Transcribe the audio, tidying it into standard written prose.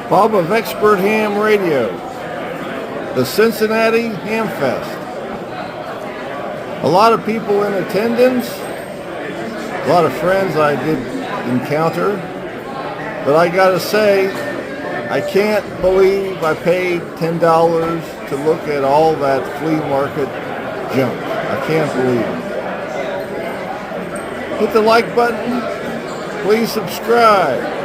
Bob of Expert Ham Radio, the Cincinnati Hamfest. A lot of people in attendance, a lot of friends I did encounter, but I gotta say, I can't believe I paid $10 to look at all that flea market junk. I can't believe it. Hit the like button. Please subscribe.